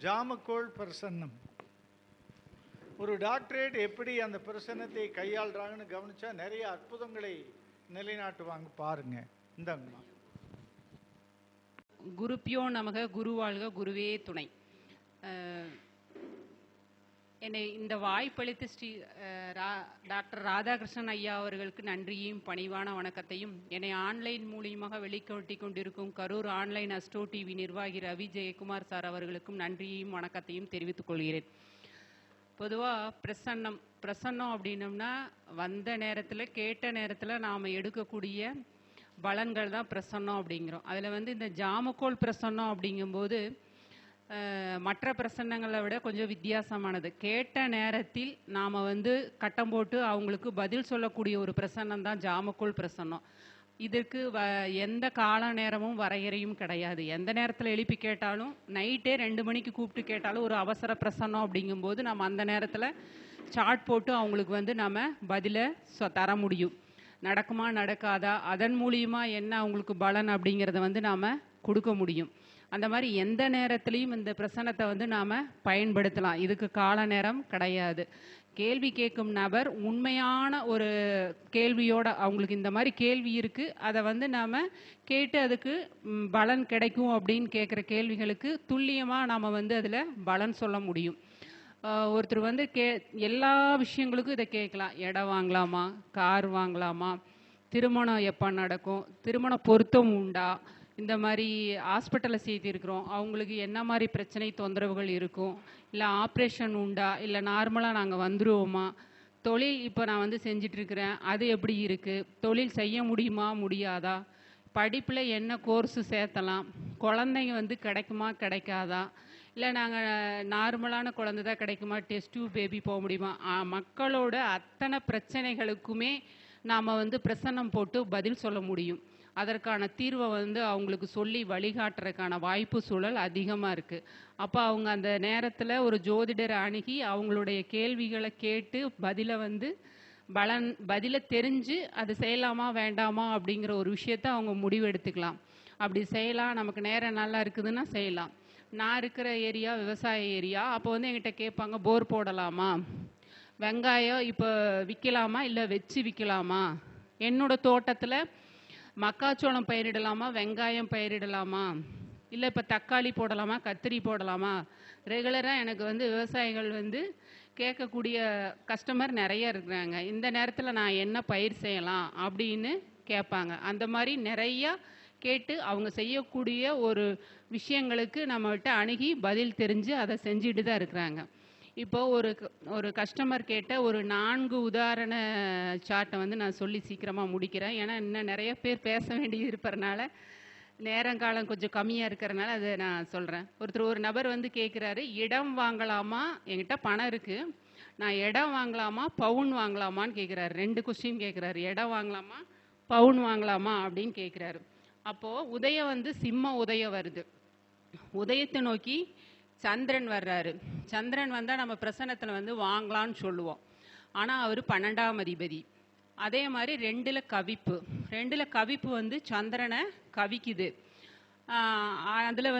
ஜாமக்கோள் பிரசன்னம். ஒரு டாக்டரேட் எப்படி அந்த பிரசன்னத்தை கையாளுறாங்கன்னு கவனிச்சா நிறைய அற்புதங்களை நிலைநாட்டுவாங்க. பாருங்க. இந்தாங்கம்மா. குருப்பியோ நமக, குருவாழ்க, குருவே துணை. என்னை இந்த வாய்ப்பளித்து டாக்டர் ராதாகிருஷ்ணன் ஐயா அவர்களுக்கு நன்றியையும் பணிவான வணக்கத்தையும், என்னை ஆன்லைன் மூலியமாக வெளிக்காட்டி கொண்டிருக்கும் கரூர் ஆன்லைன் அஸ்ட்ரோ டிவி நிர்வாகி ரவி ஜெயக்குமார் சார் அவர்களுக்கும் நன்றியையும் வணக்கத்தையும் தெரிவித்துக் கொள்கிறேன். பொதுவாக பிரசன்னம் அப்படின்னம்னா வந்த நேரத்தில் கேட்ட நேரத்தில் நாம் எடுக்கக்கூடிய பலன்கள் தான் பிரசன்னம் அப்படிங்கிறோம். அதில் இந்த ஜாமக்கோள் பிரசன்னம் அப்படிங்கும்போது மற்ற பிரசன்னங்களை விட கொஞ்சம் வித்தியாசமானது. கேட்ட நேரத்தில் நாம் கட்டம் போட்டு அவங்களுக்கு பதில் சொல்லக்கூடிய ஒரு பிரசன்னம் தான் ஜாமக்கோள் பிரசன்னம். இதற்கு எந்த கால நேரமும் வரையறையும் கிடையாது. எந்த நேரத்தில் எழுப்பி கேட்டாலும், நைட்டே 2 மணிக்கு கூப்பிட்டு கேட்டாலும் ஒரு அவசர பிரசன்னம் அப்படிங்கும்போது நம்ம அந்த நேரத்தில் சார்ட் போட்டு அவங்களுக்கு நம்ம பதிலை தர முடியும். நடக்குமா நடக்காதா, அதன் மூலியமாக என்ன அவங்களுக்கு பலன் அப்படிங்கிறத நாம் கொடுக்க முடியும். அந்த மாதிரி எந்த நேரத்துலையும் இந்த பிரசன்னத்தை நாம் பயன்படுத்தலாம். இதுக்கு கால நேரம் கிடையாது. கேள்வி கேட்கும் நபர் உண்மையான ஒரு கேள்வியோட, அவங்களுக்கு இந்த மாதிரி கேள்வி இருக்குது, அதை நாம் கேட்டு அதுக்கு பலன் கிடைக்கும் அப்படின்னு கேட்குற கேள்விகளுக்கு துல்லியமாக நாம் அதில் பலன் சொல்ல முடியும். ஒருத்தர் எல்லா விஷயங்களுக்கும் இதை கேட்கலாம். இடம் வாங்கலாமா, கார் வாங்கலாமா, திருமணம் எப்போ நடக்கும், திருமண பொருத்தம் உண்டா, இந்த மாதிரி ஹாஸ்பிட்டலில் சேர்த்திருக்கிறோம், அவங்களுக்கு என்ன மாதிரி பிரச்சனை தொந்தரவுகள் இருக்கும், இல்லை ஆப்ரேஷன் உண்டா, இல்லை நார்மலாக நாங்கள் வந்துடுவோமா, தொழில் இப்போ நான் செஞ்சிட்ருக்கிறேன் அது எப்படி இருக்குது, தொழில் செய்ய முடியுமா முடியாதா, படிப்பில் என்ன கோர்ஸு சேர்த்தலாம், குழந்தைங்க கிடைக்குமா கிடைக்காதா, இல்லை நாங்கள் நார்மலான குழந்தை தான் கிடைக்குமா, டெஸ்ட் டியூப் பேபி போக முடியுமா, மக்களோட அத்தனை பிரச்சனைகளுக்குமே நாம் பிரசன்னம் போட்டு பதில் சொல்ல முடியும். அதற்கான தீர்வை அவங்களுக்கு சொல்லி வழிகாட்டுறதுக்கான வாய்ப்பு சூழல் அதிகமாக இருக்குது. அப்போ அவங்க அந்த நேரத்தில் ஒரு ஜோதிடரை அணுகி அவங்களுடைய கேள்விகளை கேட்டு பதிலை தெரிஞ்சு அது செய்யலாமா வேண்டாமா அப்படிங்கிற ஒரு விஷயத்த அவங்க முடிவு எடுத்துக்கலாம். அப்படி செய்யலாம், நமக்கு நேரம் நல்லா இருக்குதுன்னா செய்யலாம். நான் இருக்கிற ஏரியா விவசாய ஏரியா. அப்போ என்கிட்ட கேட்பாங்க, போர் போடலாமா, வெங்காயம் இப்போ விற்கலாமா இல்லை வச்சு விற்கலாமா, என்னோட தோட்டத்தில் மக்காச்சோளம் பயிரிடலாமா, வெங்காயம் பயிரிடலாமா, இல்லை இப்போ தக்காளி போடலாமா, கத்திரி போடலாமா. ரெகுலராக எனக்கு விவசாயிகள் கேட்கக்கூடிய கஸ்டமர் நிறைய இருக்கிறாங்க. இந்த நேரத்தில் நான் என்ன பயிர் செய்யலாம் அப்படின்னு கேட்பாங்க. அந்த மாதிரி நிறையா கேட்டு அவங்க செய்யக்கூடிய ஒரு விஷயங்களுக்கு நம்மகிட்ட அணுகி பதில் தெரிஞ்சு அதை செஞ்சுட்டு தான் இருக்கிறாங்க. இப்போது ஒரு கஸ்டமர் கேட்ட ஒரு 4 உதாரண சார்ட்டை நான் சொல்லி சீக்கிரமாக முடிக்கிறேன். ஏன்னா இன்னும் நிறைய பேர் பேச வேண்டியது இருப்பறனால, நேரங்காலம் கொஞ்சம் கம்மியாக இருக்கிறனால அதை நான் சொல்கிறேன். ஒரு நபர் கேட்குறாரு, இடம் வாங்கலாமா, என்கிட்ட பணம் இருக்குது, நான் இடம் வாங்கலாமா பவுன் வாங்கலாமான்னு கேட்குறாரு. 2 கொஸ்டின் கேட்குறாரு. இடம் வாங்கலாமா பவுன் வாங்கலாமா அப்படின்னு கேட்குறாரு. அப்போது உதயம் சிம்ம உதயம் வருது. உதயத்தை நோக்கி சந்திரன் வர்றாரு. சந்திரன் வந்தால் நம்ம பிரசன்னத்தில் வாங்கலான்னு சொல்லுவோம். ஆனால் அவர் 12ஆம் அதிபதி. அதே மாதிரி 2ல் கவிப்பு. 2ல் கவிப்பு சந்திரனை கவிக்குது. அதில்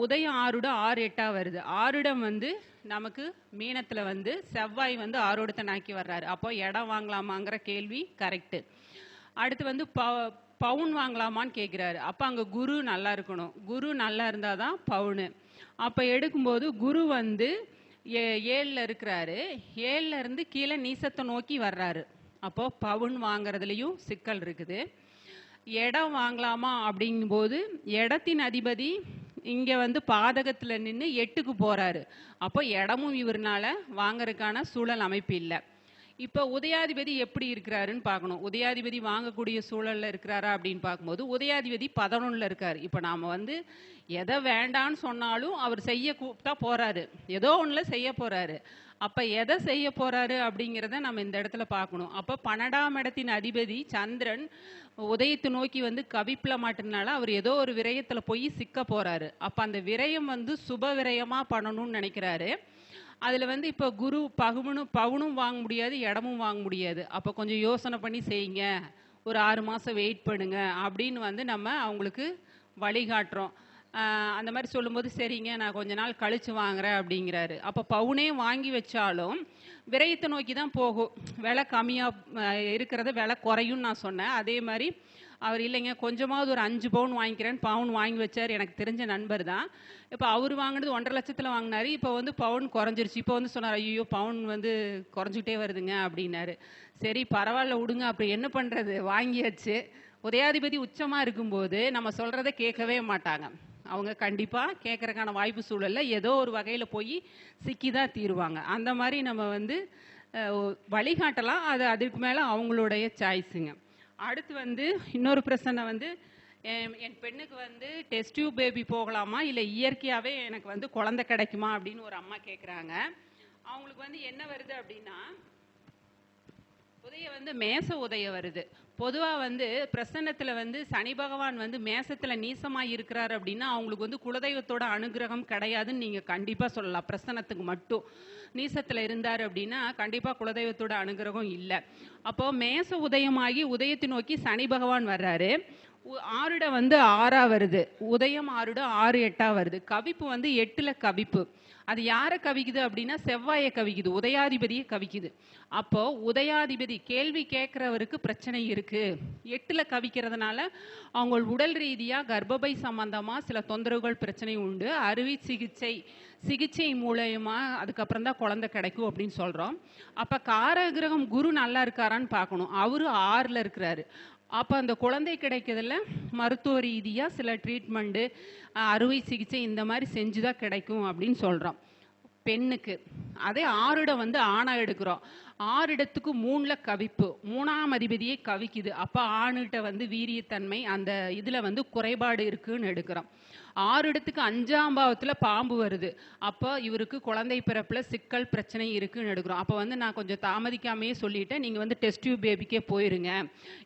உதயம் 6 வருது. 6 நமக்கு மீனத்தில் செவ்வாய் ஆரோடத்தை நாக்கி வர்றாரு. அப்போ இடம் வாங்கலாமாங்கிற கேள்வி கரெக்டு. அடுத்து பவுன் வாங்கலாமான்னு கேட்குறாரு. அப்போ அங்கே குரு நல்லா இருக்கணும். குரு நல்லா இருந்தால் தான் பவுனு. அப்போ எடுக்கும்போது குரு 7ல் இருக்கிறாரு. 7ல் இருந்து கீழே நீசத்தை நோக்கி வர்றாரு. அப்போது பவுன் வாங்கிறதுலையும் சிக்கல் இருக்குது. இடம் வாங்கலாமா அப்படிங்கும்போது இடத்தின் அதிபதி இங்கே பாதகத்தில் நின்று 8க்கு போகிறாரு. அப்போ இடமும் இவர்னால வாங்கறதுக்கான சூழல் அமைப்பு இல்லை. இப்போ உதயாதிபதி எப்படி இருக்கிறாருன்னு பார்க்கணும். உதயாதிபதி வாங்கக்கூடிய சூழலில் இருக்கிறாரா அப்படின்னு பார்க்கும்போது உதயாதிபதி 11ல் இருக்கார். இப்போ நாம் எதை வேண்டான்னு சொன்னாலும் அவர் செய்ய கூப்பிட்டா போகிறாரு, ஏதோ ஒன்றில் செய்ய போகிறாரு. அப்போ எதை செய்ய போகிறாரு அப்படிங்கிறத நம்ம இந்த இடத்துல பார்க்கணும். அப்போ 12ஆம் இடத்தின் அதிபதி சந்திரன் உதயத்தை நோக்கி கவிப்பில் மாட்டினால அவர் ஏதோ ஒரு விரயத்தில் போய் சிக்க போகிறாரு. அப்போ அந்த விரயம் சுப விரயமாக பண்ணணும்னு நினைக்கிறாரு. அதில் இப்போ குரு பவுனும் வாங்க முடியாது, இடமும் வாங்க முடியாது. அப்போ கொஞ்சம் யோசனை பண்ணி செய்யுங்க, ஒரு 6 மாதம் வெயிட் பண்ணுங்க அப்படின்னு நம்ம அவங்களுக்கு வழிகாட்டுறோம். அந்த மாதிரி சொல்லும்போது சரிங்க நான் கொஞ்ச நாள் கழித்து வாங்குறேன் அப்படிங்கிறாரு. அப்போ பவுனே வாங்கி வச்சாலும் விரயத்தை நோக்கி தான் போகும். விலை கம்மியாக இருக்கிறத விலை குறையும்னு நான் சொன்னேன். அதே மாதிரி அவர் இல்லைங்க கொஞ்சமாவது ஒரு 5 பவுன் வாங்கிக்கிறேன்னு பவுன் வாங்கி வச்சார். எனக்கு தெரிஞ்ச நண்பர் தான். இப்போ அவர் வாங்கினது 1,50,000 லட்சத்தில் வாங்கினார். இப்போ வந்து பவுன் குறைஞ்சிருச்சு. இப்போ வந்து சொன்னார் ஐயோ பவுன் வந்து குறைஞ்சிக்கிட்டே வருதுங்க அப்படின்னாரு. சரி பரவாயில்ல விடுங்க, அப்படி என்ன பண்ணுறது, வாங்கியாச்சு. உதயாதிபதி உச்சமாக இருக்கும்போது நம்ம சொல்கிறத கேட்கவே மாட்டாங்க. அவங்க கண்டிப்பாக கேட்குறக்கான வாய்ப்பு சூழலில் ஏதோ ஒரு வகையில் போய் சிக்கி தான் தீருவாங்க. அந்த மாதிரி நம்ம வந்து வழிகாட்டலாம். அது அதுக்கு மேலே அவங்களுடைய சாய்ஸுங்க. அடுத்து வந்து இன்னொரு பிரச்சனை வந்து என் பெண்ணுக்கு வந்து டெஸ்ட் டியூப் பேபி போகலாமா இல்லை இயற்கையாகவே எனக்கு வந்து குழந்தை கிடைக்குமா அப்படின்னு ஒரு அம்மா கேட்குறாங்க. அவங்களுக்கு வந்து என்ன வருது அப்படின்னா உதய வந்து மேச உதய வருது. பொதுவாக வந்து பிரசன்னத்தில் வந்து சனி பகவான் வந்து மேசத்தில் நீசமாக இருக்கிறார் அப்படின்னா அவங்களுக்கு வந்து குலதெய்வத்தோட அனுகிரகம் கிடையாதுன்னு நீங்கள் கண்டிப்பாக சொல்லலாம். பிரசன்னத்துக்கு மட்டும் நீசத்தில் இருந்தார் அப்படின்னா கண்டிப்பாக குலதெய்வத்தோட அனுகிரகம் இல்லை. அப்போது மேச உதயமாகி உதயத்தை நோக்கி சனி பகவான் வர்றாரு. ஆறுட வந்து 6ஆ வருது, உதயம் ஆறுட 6 8ஆ வருது. கவிப்பு வந்து 8ல் கவிப்பு. அது யாரை கவிக்குது அப்படின்னா செவ்வாயை கவிக்குது, உதயாதிபதியை கவிக்குது. அப்போ உதயாதிபதி கேள்வி கேட்குறவருக்கு பிரச்சனை இருக்கு. 8ல் கவிக்கிறதுனால அவங்க உடல் ரீதியாக கர்ப்பப்பை சம்பந்தமாக சில தொந்தரவுகள் பிரச்சனை உண்டு. அறுவை சிகிச்சை மூலயமா அதுக்கப்புறம் தான் குழந்தை கிடைக்கும் அப்படின்னு சொல்கிறோம். அப்போ காரகிரகம் குரு நல்லா இருக்காரான்னு பார்க்கணும். அவரு 6ல் இருக்கிறாரு. அப்போ அந்த குழந்தை கிடைக்கிறதுல மருத்துவ ரீதியாக சில ட்ரீட்மெண்ட்டு அறுவை சிகிச்சை இந்த மாதிரி செஞ்சு தான் கிடைக்கும் அப்படின்னு சொல்கிறோம் பெண்ணுக்கு. அதே 6 வந்து ஆணாக எடுக்கிறோம். 6 இடத்துக்கு 3ல் கவிப்பு, 3ஆம் அதிபதியை கவிக்குது. அப்போ ஆணுகிட்ட வந்து வீரியத்தன்மை அந்த இதில் வந்து குறைபாடு இருக்குன்னு எடுக்கிறோம். 6 இடத்துக்கு 5ஆம் பாவத்தில் பாம்பு வருது. அப்போ இவருக்கு குழந்தை பிறப்பில் சிக்கல் பிரச்சனை இருக்குன்னு எடுக்கிறோம். அப்போ வந்து நான் கொஞ்சம் தாமதிக்காமையே சொல்லிட்டேன், நீங்கள் வந்து டெஸ்ட் டியூப் பேபிக்கே போயிருங்க,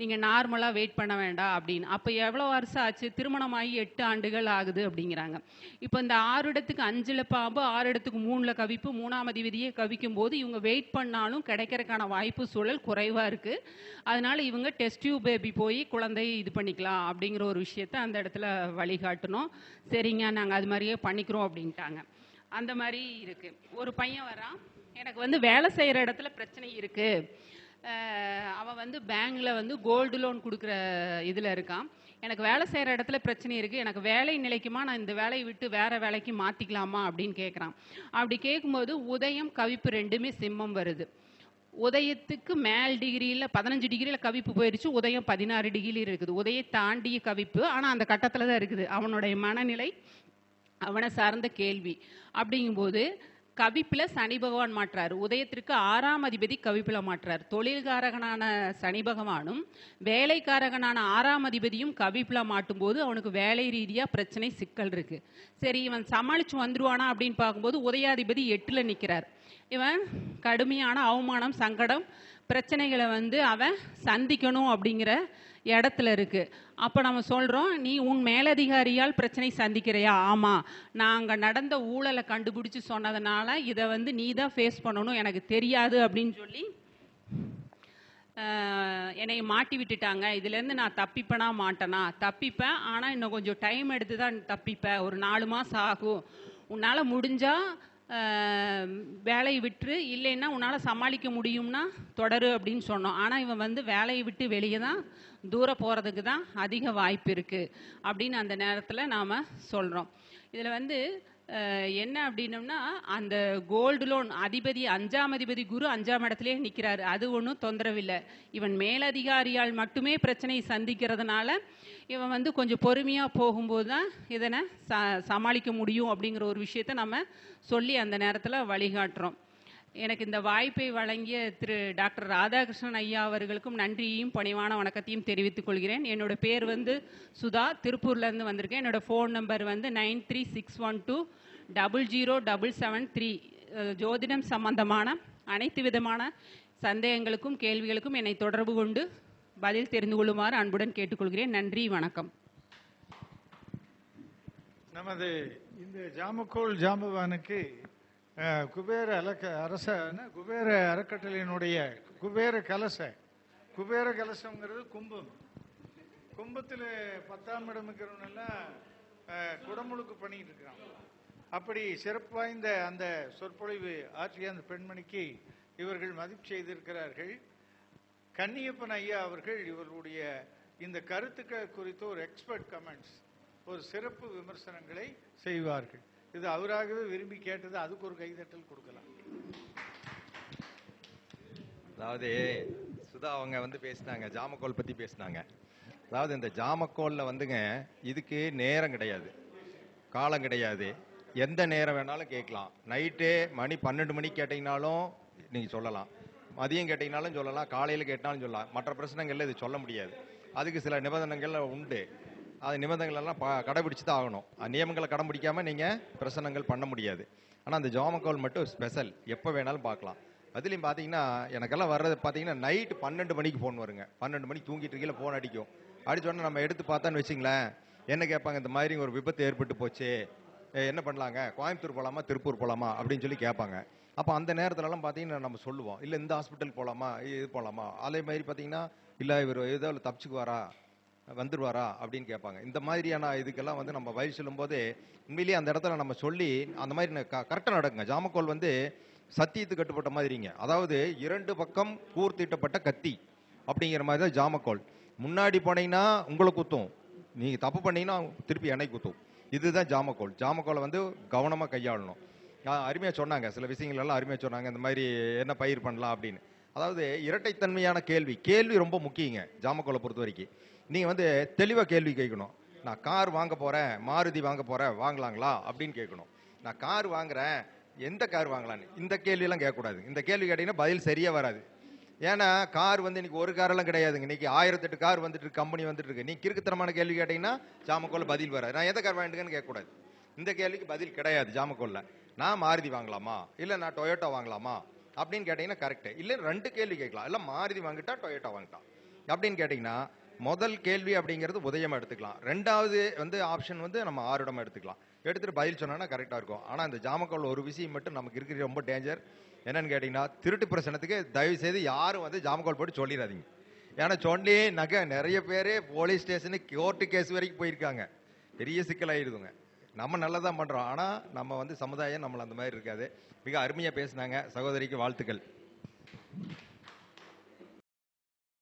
நீங்கள் நார்மலாக வெயிட் பண்ண வேண்டாம் அப்படின்னு. அப்போ எவ்வளோ வருஷம் ஆச்சு, திருமணமாகி 8 ஆண்டுகள் ஆகுது அப்படிங்கிறாங்க. இப்போ இந்த 6 இடத்துக்கு 5ல் பாம்பு, 6 இடத்துக்கு 3ல் கவிப்பு, 3ஆம் அதிபதியை கவிக்கும் போது இவங்க வெயிட் பண்ணாலும் கிடைக்கிறதுக்கான வாய்ப்பு சூழல் குறைவாக இருக்குது. அதனால இவங்க டெஸ்ட் டியூப் பேபி போய் குழந்தை இது பண்ணிக்கலாம் அப்படிங்கிற ஒரு விஷயத்த அந்த இடத்துல வழிகாட்டணும். சரிங்க நாங்கள் அது மாதிரியே பண்ணிக்கிறோம் அப்படின்ட்டாங்க. அந்த மாதிரி இருக்குது. ஒரு பையன் வரான், எனக்கு வந்து வேலை செய்கிற இடத்துல பிரச்சனை இருக்குது, அவன் வந்து பேங்கில் வந்து கோல்டு லோன் கொடுக்குற இதில் இருக்கான், எனக்கு வேலை செய்கிற இடத்துல பிரச்சனை இருக்குது, எனக்கு வேலை நிலைக்குமா, நான் இந்த வேலையை விட்டு வேறு வேலைக்கு மாற்றிக்கலாமா அப்படின்னு கேட்குறான். அப்படி கேட்கும்போது உதயம் கவிப்பு ரெண்டுமே சிம்மம் வருது. உதயத்துக்கு மேல் டிகிரியில் 15 டிகிரியில் கவிப்பு போயிடுச்சு, உதயம் 16 டிகிரியில் இருக்குது. உதய தாண்டிய கவிப்பு, ஆனால் அந்த கட்டத்தில் தான் இருக்குது. அவனுடைய மனநிலை அவனை சார்ந்த கேள்வி. அப்படிங்கும்போது கவிப்பில் சனி பகவான் மாற்றார். உதயத்திற்கு 6ஆம் அதிபதி கவிப்பில் மாற்றார். தொழில்காரகனான சனி பகவானும் வேலைக்காரகனான 6ஆம் அதிபதியும் கவிப்பில் மாட்டும் போது அவனுக்கு வேலை ரீதியாக பிரச்சனை சிக்கல் இருக்குது. சரி இவன் சமாளித்து வந்துருவானா அப்படின்னு பார்க்கும்போது உதயாதிபதி 8ல் நிற்கிறார். இவன் கடுமையான அவமானம் சங்கடம் பிரச்சனைகளை வந்து அவன் சந்திக்கணும் அப்படிங்கிற இடத்துல இருக்குது. அப்போ நம்ம சொல்கிறோம், நீ உன் மேலதிகாரியால் பிரச்சனை சந்திக்கிறையா? ஆமாம், நாங்கள் நடந்த ஊழலை கண்டுபிடிச்சி சொன்னதுனால இதை வந்து நீ தான் ஃபேஸ் பண்ணணும், எனக்கு தெரியாது அப்படின்னு சொல்லி என்னை மாட்டி விட்டுட்டாங்க. இதுலேருந்து நான் தப்பிப்பேனா மாட்டேனா? தப்பிப்பேன், ஆனால் இன்னும் கொஞ்சம் டைம் எடுத்து தான் தப்பிப்பேன், ஒரு 4 மாதம் ஆகும், உன்னால் முடிஞ்சால் வேலையை விட்டுரு, இல்லைன்னா உன்னால் சமாளிக்க முடியும்னா தொடரு அப்படின்னு சொன்னோம். ஆனால் இவன் வந்து வேலையை விட்டு வெளியே தான் தூரம் போகிறதுக்கு தான் அதிக வாய்ப்பு இருக்குது அப்படின்னு அந்த நேரத்தில் நாம் சொல்கிறோம். இதில் வந்து என்ன அப்படின்னோம்னா அந்த கோல்டு லோன் அதிபதி 5ஆம் அதிபதி குரு 5ஆம் இடத்துலேயே நிற்கிறாரு. அது ஒன்றும் தொந்தரவில்லை. இவன் மேலதிகாரியால் மட்டுமே பிரச்சனையை சந்திக்கிறதுனால இவன் வந்து கொஞ்சம் பொறுமையாக போகும்போது தான் இதனை சமாளிக்க முடியும் அப்படிங்கிற ஒரு விஷயத்தை நம்ம சொல்லி அந்த நேரத்தில் வழிகாட்டுறோம். எனக்கு இந்த வாய்ப்பை வழங்கிய திரு டாக்டர் ராதாகிருஷ்ணன் ஐயா அவர்களுக்கும் நன்றியையும் பணிவான வணக்கத்தையும் தெரிவித்துக் கொள்கிறேன். என்னோட பேர் வந்து சுதா, திருப்பூர்லேருந்து வந்திருக்கேன். என்னோடய ஃபோன் நம்பர் வந்து 9361200773. ஜோதிடம் சம்பந்தமான அனைத்து விதமான சந்தேகங்களுக்கும் கேள்விகளுக்கும் என்னை தொடர்பு கொண்டு பதில் தெரிந்து கொள்ளுமாறு அன்புடன் கேட்டுக்கொள்கிறேன். நன்றி, வணக்கம். நமது இந்த ஜாமக்கோள் ஜாம்பவானுக்கு குபேர குபேர அறக்கட்டளையினுடைய குபேர கலசங்கிறது கும்பம். கும்பத்தில் 10ஆம் இடம் இருக்கிறவனெல்லாம் குடமுழுக்கு பண்ணிட்டு இருக்கிறான். அப்படி சிறப்பு வாய்ந்த அந்த சொற்பொழிவு ஆற்றிய அந்த பெண்மணிக்கு இவர்கள் மதிப்பு செய்திருக்கிறார்கள். கன்னியப்பன் ஐயா அவர்கள் இவர்களுடைய இந்த கருத்துக்கள் குறித்து ஒரு எக்ஸ்பர்ட் கமெண்ட்ஸ், ஒரு சிறப்பு விமர்சனங்களை செய்வார்கள். இது அவராகவே விரும்பி கேட்டது, அதுக்கு ஒரு கைதட்டல் கொடுக்கலாம். அதாவது சுதா அவங்க பேசினாங்க, ஜாமக்கோல் பத்தி பேசினாங்க. அதாவது இந்த ஜாமக்கோல்ல இதுக்கு நேரம் கிடையாது, காலம் கிடையாது, எந்த நேரம் வேணாலும் கேட்கலாம். நைட்டே மணி 12 மணிக்கு கேட்டீங்கனாலும் நீங்க சொல்லலாம், மதியம் கேட்டீங்கனாலும் சொல்லலாம், காலையில் கேட்டாலும் சொல்லலாம். மற்ற பிரச்சனைகள்ல இது சொல்ல முடியாது. அதுக்கு சில நிபந்தனைகள் உண்டு. அது நிபந்தனைகள் எல்லாம் கடைபிடிச்சு தான் ஆகணும். நியமங்களை கடைபிடிக்காம நீங்க பிரசனங்கள் பண்ண முடியாது. ஆனா அந்த ஜாமக்கோல் மட்டும் ஸ்பெஷல், எப்போ வேணாலும் பார்க்கலாம். அதுலேயும் பார்த்தீங்கன்னா எனக்கெல்லாம் வர்றது பார்த்தீங்கன்னா நைட்டு 12 மணிக்கு ஃபோன் வருங்க. 12 மணிக்கு தூங்கிட்டு இருக்கீங்களா ஃபோன் அடிக்கும். அடிச்சோடனே நம்ம எடுத்து பார்த்தான்னு வச்சிங்களேன், என்ன கேட்பாங்க, இந்த மாதிரி ஒரு விபத்து ஏற்பட்டு போச்சு, என்ன பண்ணலாங்க, கோயம்புத்தூர் போகலாமா திருப்பூர் போகலாமா அப்படின்னு சொல்லி கேட்பாங்க. அப்போ அந்த நேரத்துலலாம் பார்த்தீங்கன்னா நம்ம சொல்லுவோம், இல்லை இந்த ஹாஸ்பிட்டல் போகலாமா இது போகலாமா. அதே மாதிரி பார்த்தீங்கன்னா இல்லை இவர் ஏதோ தப்பிச்சுக்குவாரா வந்துடுவாரா அப்படின்னு கேட்பாங்க. இந்த மாதிரியான இதுக்கெல்லாம் நம்ம பதில் சொல்லும் போது உண்மையிலேயே அந்த இடத்துல நம்ம சொல்லி அந்த மாதிரி கரெக்டாக நடக்குங்க. ஜாமக்கோல் சத்தியத்துக்கு கட்டுப்பட்ட மாதிரிங்க. அதாவது 2 பக்கம் கூர்த்திட்டப்பட்ட கத்தி அப்படிங்கிற மாதிரி தான் ஜாமக்கோல். முன்னாடி போனீங்கன்னா உங்களை குத்தும், நீங்க தப்பு பண்ணீங்கன்னா திருப்பி என்னை குத்தும். இதுதான் ஜாமக்கோல். ஜாமக்கோலை கவனமா கையாளணும். அருமையா சொன்னாங்க, சில விஷயங்கள் எல்லாம் அருமையா சொன்னாங்க. இந்த மாதிரி என்ன பயிர் பண்ணலாம் அப்படின்னு. அதாவது இரட்டைத்தன்மையான கேள்வி ரொம்ப முக்கியங்க ஜாமக்கோலை பொறுத்த வரைக்கும். நீங்க தெளிவா கேள்வி கேட்கணும். நான் கார் வாங்க போறேன், மாருதி வாங்க போறேன், வாங்கலாங்களா அப்படின்னு கேட்கணும். நான் கார் வாங்குறேன், எந்த கார் வாங்கலான்னு இந்த கேள்வி எல்லாம் கேட்கக்கூடாது. இந்த கேள்வி கேட்டீங்கன்னா பதில் சரியா வராது. ஏன்னா கார் இன்னைக்கு ஒரு கார் எல்லாம் கிடையாதுங்க. இன்னைக்கு 1008 கார் வந்துட்டு இருக்கு, கம்பெனி வந்துட்டு இருக்கு. நீ கிறுக்குத்தனமான கேள்வி கேட்டீங்கன்னா ஜாமக்கோல்ல பதில் வராது. நான் எந்த கார் வாங்கிட்டுன்னு கேட்கக்கூடாது. இந்த கேள்விக்கு பதில் கிடையாது ஜாமக்கோல்ல. நான் மாருதி வாங்கலாமா இல்ல நான் டொயோட்டா வாங்கலாமா அப்படின்னு கேட்டீங்கன்னா கரெக்ட். இல்ல 2 கேள்வி கேட்கலாம். இல்ல மாருதி வாங்கிட்டா டொயோட்டா வாங்கிட்டா அப்படின்னு கேட்டீங்கன்னா முதல் கேள்வி அப்படிங்கிறது உதயமா எடுத்துக்கலாம். 2வது ஆப்ஷன் நம்ம ஆறுடம் எடுத்துக்கலாம். எடுத்துட்டு பதில் சொன்னா கரெக்டா இருக்கும். ஆனா இந்த ஜாமக்கோல் ஒரு விஷயம் மட்டும் நமக்கு இருக்கிற ரொம்ப டேஞ்சர் என்னன்னு கேட்டீங்கன்னா, திருட்டு பிரச்சனத்துக்கு தயவு செய்து யாரும் ஜாமக்கோல் போட்டு சொல்லிடாதீங்க. ஏன்னா சொல்லி நிறைய பேர் போலீஸ் ஸ்டேஷனுக்கு கோர்ட்டு கேஸ் வரைக்கும் போயிருக்காங்க. பெரிய சிக்கலாயிடுதுங்க. நம்ம நல்லதான் பண்றோம், ஆனா நம்ம சமுதாயம் நம்மள அந்த மாதிரி இருக்காது. மிக அருமையா பேசினாங்க. சகோதரிக்கு வாழ்த்துக்கள்.